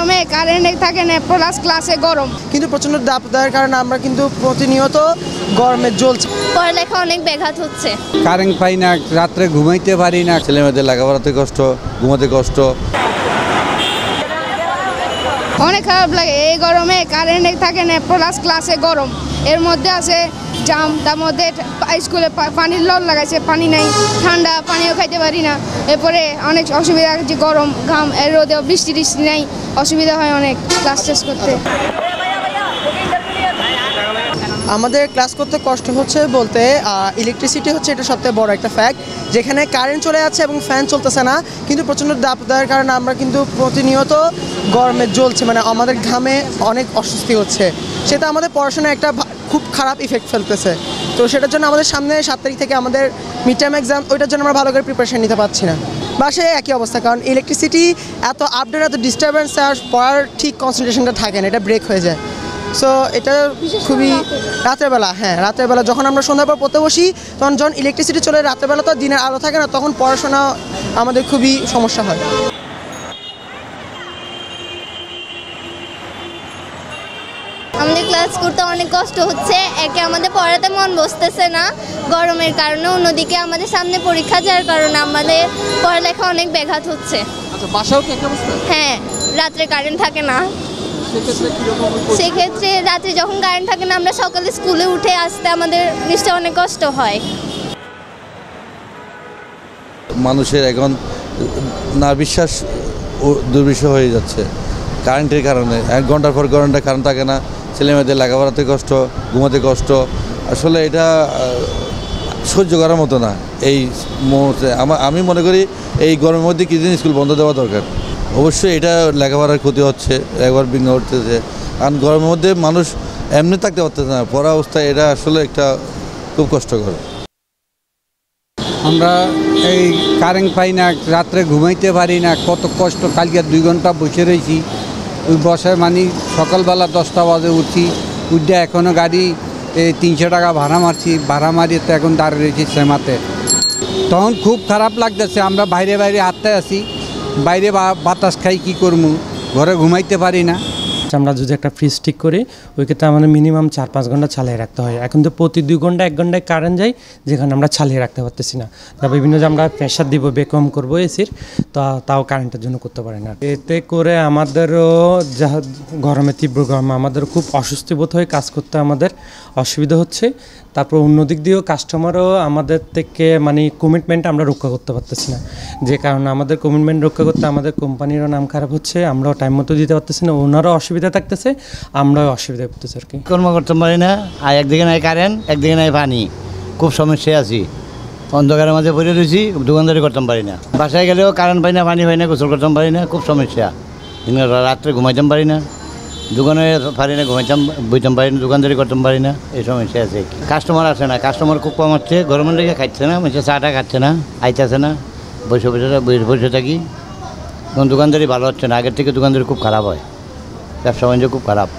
গরমে কারেন্ট থাকে না, প্লাস ক্লাসে গরম, কিন্তু প্রচণ্ড দাবদাহের কারণে আমরা কিন্তু প্রতিনিয়ত গরমে জ্বলছি। পড়ালেখা অনেক ব্যাঘাত হচ্ছে। কারেন্ট পাই না, রাত্রে ঘুমাইতে পারি না, ছেলেমেয়েদের লেখাপড়াতে কষ্ট, ঘুমাতে কষ্ট, অনেক খারাপ লাগে। এই গরমে কারেন্ট থাকে না, প্লাস ক্লাসে গরম, এর মধ্যে আছে জাম, তার মধ্যে স্কুলে পানির লল লাগাইছে, পানি নাই, ঠান্ডা পানিও খাইতে পারি না। এরপরে অনেক অসুবিধা হচ্ছে, গরম ঘাম, এর রোদেও বৃষ্টি নাই, অসুবিধা হয় অনেক ক্লাস শেষ করতে। আমাদের ক্লাস করতে কষ্ট হচ্ছে বলতে ইলেকট্রিসিটি হচ্ছে এটা সবথেকে বড় একটা ফ্যাক্ট, যেখানে কারেন্ট চলে যাচ্ছে এবং ফ্যান চলতেছে না, কিন্তু প্রচণ্ড দাবদাহের কারণে আমরা কিন্তু প্রতিনিয়ত গরমে জ্বলছি, মানে আমাদের ঘামে অনেক অস্বস্তি হচ্ছে। সেটা আমাদের পড়াশোনায় একটা খুব খারাপ ইফেক্ট ফেলতেছে। তো সেটার জন্য আমাদের সামনে 7 তারিখ থেকে আমাদের মিড টার্ম এক্সাম, ওইটার জন্য আমরা ভালো করে প্রিপারেশন নিতে পারছি না। বাসায় একই অবস্থা, কারণ ইলেকট্রিসিটি এত আপডেট, এত ডিস্টারবেন্স, আর পড়ার ঠিক কনসেন্ট্রেশনটা থাকে না, এটা ব্রেক হয়ে যায়। সো এটা খুবই রাতের বেলা, রাতের বেলা যখন আমরা সন্ধ্যার পর পড়তে বসি, তখন যখন ইলেকট্রিসিটি চলে, রাতের বেলা তো দিনের আলো থাকে না, তখন পড়াশোনা আমাদের খুবই সমস্যা হয়। আমাদের ক্লাস করতে অনেক কষ্ট হচ্ছে, একে আমাদের পড়াতে মন বসতেছে না গরমের কারণে, অন্যদিকে আমাদের সামনে পরীক্ষা যাওয়ার কারণে আমাদের পড়ালেখা অনেক ব্যাঘাত হচ্ছে। আচ্ছা, বাসাও কি একই অবস্থা? হ্যাঁ, রাত্রে কারেন্ট থাকে না, সেক্ষেত্রে রাত্রে যখন কারেন্ট থাকে না, আমরা সকালে স্কুলে উঠে আসতে আমাদের নিশ্চয় অনেক কষ্ট হয়। মানুষের এখন না বিশ্বাস দুর্বিষহ হয়ে যাচ্ছে কারেন্টের কারণে। 1 ঘন্টার পর ঘন্টা কারেন্ট থাকে না, ছেলেমেয়েদের লেখাপড়াতে কষ্ট, ঘুমাতে কষ্ট। আসলে এটা সহ্য করার মতো না এই মুহূর্তে। আমি মনে করি এই গরমের মধ্যে কিছুদিন স্কুল বন্ধ দেওয়া দরকার। অবশ্যই এটা লেখাপড়ার ক্ষতি হচ্ছে, একবার বিঘ্ন ঘটতেছে, কারণ গরমের মধ্যে মানুষ এমনি থাকতে পারতেছে না, পড়া অবস্থায় এটা আসলে একটা খুব কষ্টকর। আমরা এই কারেন্ট পাই না, রাত্রে ঘুমাইতে পারি না, কত কষ্ট। কালকে 2 ঘন্টা বসে রয়েছি, ওই বসায় সকালবেলা 10টা বাজে উঠছি, উঠে এখনও গাড়ি 300 টাকা ভাড়া মারছি, ভাড়া মারিয়ে তো এখন দাঁড়িয়ে রয়েছি সেমাতে। তখন খুব খারাপ লাগতেছে, আমরা বাইরে হাঁটতে আসি, বাইরে বাতাস খাই, কী করবো, ঘরে ঘুমাইতে পারি না। আমরা যদি একটা ফ্রিজ ঠিক করি, ওই ক্ষেত্রে আমাদের মিনিমাম 4-5 ঘন্টা চালিয়ে রাখতে হয়। এখন তো প্রতি 2 ঘন্টা 1 ঘন্টায় কারেন্ট যায়, যেখানে আমরা চালিয়ে রাখতে পারতেছি না। তা বিভিন্ন যে আমরা প্রেশার দিব, বেকম করবো এসির, তাও কারেন্টের জন্য করতে পারি না। এতে করে আমাদেরও যা গরমে, তীব্র গরমে আমাদের খুব অস্বস্তি বোধ হয়ে কাজ করতে আমাদের অসুবিধা হচ্ছে। তারপর অন্যদিক দিয়েও কাস্টমারও আমাদের থেকে কমিটমেন্ট আমরা রক্ষা করতে পারতেছি না, যে কারণে আমাদের কমিটমেন্ট রক্ষা করতে আমাদের কোম্পানিরও নাম খারাপ হচ্ছে, আমরাও টাইম মতো দিতে পারতেছি না, ওনারও অসুবিধা থাকতেছে, আমরাও অসুবিধা করতেছি আর কি। কর্ম করতে পারি না, আর একদিকে নাই কারেন্ট, একদিকে নাই পানি, খুব সমস্যায় আছি। অন্ধকারের মাঝে পড়ে রয়েছি, দোকানদারি করতাম পারি না, বাসায় গেলেও কারেন্ট পাই না, পানি পাই না, গোসল করতাম পারি না, খুব সমস্যা। রাত্রে ঘুমাইতাম পারি না, দোকানে পারি না, বইতাম পারি না, দোকানদারি করতাম পারি না, এই সমস্যা আছে। কাস্টমার আসে না, কাস্টমার খুব কম হচ্ছে, গরমের লেগে খাচ্ছে না, মানুষের চাটা খাচ্ছে না, আইতেছে না, বসে থাকি। এখন দোকানদারি ভালো হচ্ছে না, আগের থেকে দোকানদারি খুব খারাপ হয়, ব্যবসা বাণিজ্য খুব খারাপ।